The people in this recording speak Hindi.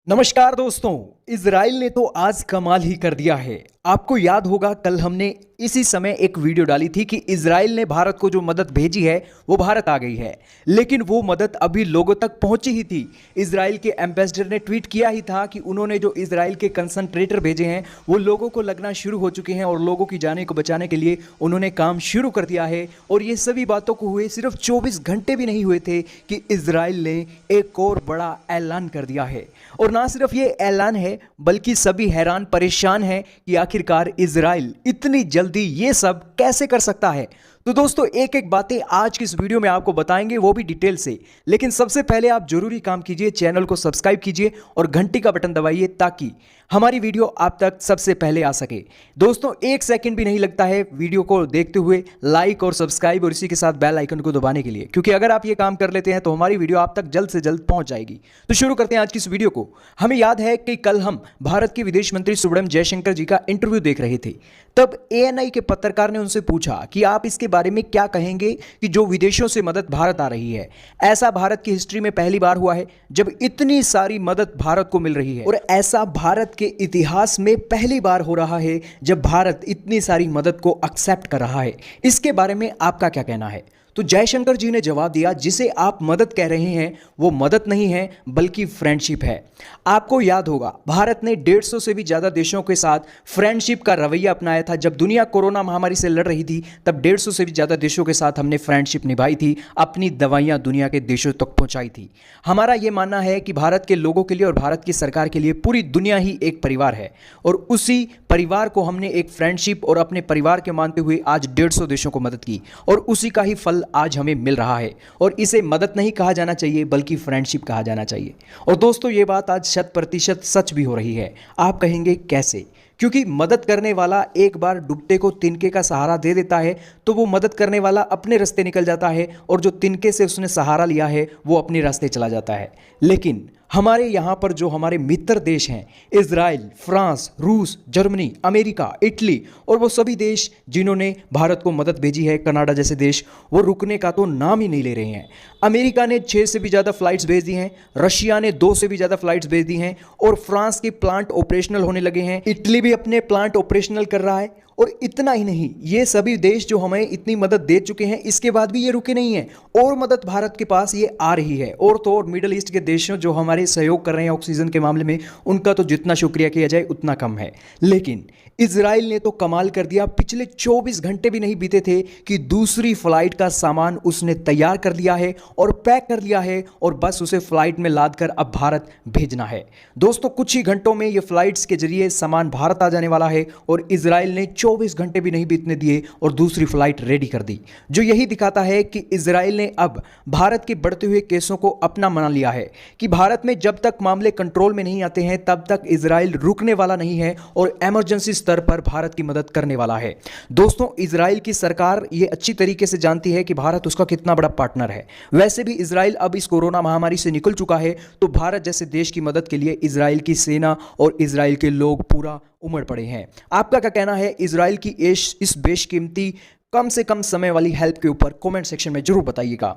नमस्कार दोस्तों। इजराइल ने तो आज कमाल ही कर दिया है। आपको याद होगा कल हमने इसी समय एक वीडियो डाली थी कि इजराइल ने भारत को जो मदद भेजी है वो भारत आ गई है, लेकिन वो मदद अभी लोगों तक पहुंची ही थी। इजराइल के एम्बेसडर ने ट्वीट किया ही था कि उन्होंने जो इजराइल के कंसंट्रेटर भेजे हैं वो लोगों को लगना शुरू हो चुके हैं और लोगों की जान को बचाने के लिए उन्होंने काम शुरू कर दिया है। और ये सभी बातों को हुए सिर्फ 24 घंटे भी नहीं हुए थे कि इजराइल ने एक और बड़ा ऐलान कर दिया है। और ना सिर्फ ये ऐलान है बल्कि सभी हैरान परेशान हैं कि आखिरकार इजराइल इतनी जल्दी ये सब कैसे कर सकता है। तो दोस्तों एक एक बातें आज की इस वीडियो में आपको बताएंगे, वो भी डिटेल से। लेकिन सबसे पहले आप जरूरी काम कीजिए, चैनल को सब्सक्राइब कीजिए और घंटी का बटन दबाइए ताकि हमारी वीडियो आप तक सबसे पहले आ सके। दोस्तों एक सेकंड भी नहीं लगता है वीडियो को देखते हुए लाइक और सब्सक्राइब और इसी के साथ बेल आइकन को दबाने के लिए, क्योंकि अगर आप ये काम कर लेते हैं तो हमारी वीडियो आप तक जल्द से जल्द पहुंच जाएगी। तो शुरू करते हैं आज की इस वीडियो को। हमें याद है कि कल हम भारत के विदेश मंत्री सुब्रह्मण्यम जयशंकर जी का इंटरव्यू देख रहे थे। तब एएनआई के पत्रकार ने उनसे पूछा कि आप इसके बारे में क्या कहेंगे कि जो विदेशों से मदद भारत आ रही है, ऐसा भारत की हिस्ट्री में पहली बार हुआ है जब इतनी सारी मदद भारत को मिल रही है, और ऐसा भारत के इतिहास में पहली बार हो रहा है जब भारत इतनी सारी मदद को एक्सेप्ट कर रहा है। इसके बारे में आपका क्या कहना है? तो जयशंकर जी ने जवाब दिया, जिसे आप मदद कह रहे हैं वो मदद नहीं है बल्कि फ्रेंडशिप है। आपको याद होगा भारत ने 150 से भी ज्यादा देशों के साथ फ्रेंडशिप का रवैया अपनाया था। जब दुनिया कोरोना महामारी से लड़ रही थी तब 150 से भी ज्यादा देशों के साथ हमने फ्रेंडशिप निभाई थी, अपनी दवाइयां दुनिया के देशों तक पहुंचाई थी। हमारा यह मानना है कि भारत के लोगों के लिए और भारत की सरकार के लिए पूरी दुनिया ही एक परिवार है, और उसी परिवार को हमने एक फ्रेंडशिप और अपने परिवार के मानते हुए आज 150 देशों को मदद की, और उसी का ही फल आज हमें मिल रहा है। और इसे मदद नहीं कहा जाना चाहिए बल्कि फ्रेंडशिप कहा जाना चाहिए। और दोस्तों ये बात आज 100% सच भी हो रही है। आप कहेंगे कैसे? क्योंकि मदद करने वाला एक बार डूबते को तिनके का सहारा दे देता है तो वो मदद करने वाला अपने रास्ते निकल जाता है, और जो तिनके से उसने सहारा लिया है वो अपने रास्ते चला जाता है। लेकिन हमारे यहाँ पर जो हमारे मित्र देश हैं, इजराइल, फ्रांस, रूस, जर्मनी, अमेरिका, इटली और वो सभी देश जिन्होंने भारत को मदद भेजी है, कनाडा जैसे देश, वो रुकने का तो नाम ही नहीं ले रहे हैं। अमेरिका ने 6 से भी ज़्यादा फ्लाइट्स भेज दी हैं, रशिया ने 2 से भी ज़्यादा फ्लाइट्स भेज दी हैं, और फ्रांस के प्लांट ऑपरेशनल होने लगे हैं। इटली भी अपने प्लांट ऑपरेशनल कर रहा है। और इतना ही नहीं, ये सभी देश जो हमें इतनी मदद दे चुके हैं इसके बाद भी ये रुके नहीं हैं, और मदद भारत के पास ये आ रही है। और तो और मिडिल ईस्ट के देशों जो हमारे सहयोग कर रहे हैं ऑक्सीजन के मामले में, उनका तो जितना शुक्रिया किया जाए उतना कम है। लेकिन इजराइल ने तो कमाल कर दिया। पिछले 24 घंटे भी नहीं बीते थे कि दूसरी फ्लाइट का सामान उसने तैयार कर लिया है और पैक कर लिया है, और बस उसे फ्लाइट में लाद कर अब भारत भेजना है। दोस्तों कुछ ही घंटों में ये फ्लाइट्स के जरिए सामान भारत आ जाने वाला है, और इजराइल ने 24 घंटे भी नहीं बीतने दिए और दूसरी फ्लाइट रेडी कर दी, जो यही दिखाता है कि इजराइल ने अब भारत के बढ़ते हुए केसों को अपना मान लिया है कि भारत में जब तक मामले कंट्रोल में नहीं आते हैं तब तक इजराइल रुकने वाला नहीं है और इमरजेंसी स्तर पर भारत की मदद करने वाला है। दोस्तों इजराइल की सरकार ये अच्छी तरीके से जानती है कि भारत उसका कितना बड़ा पार्टनर है। वैसे भी इजराइल अब इस कोरोना महामारी से निकल चुका है, तो भारत जैसे देश की मदद के लिए इजराइल की सेना और इजराइल के लोग पूरा उमड़ पड़े हैं। आपका क्या कहना है इजराइल की इस बेशकीमती कम से कम समय वाली हेल्प के ऊपर? कमेंट सेक्शन में जरूर बताइएगा।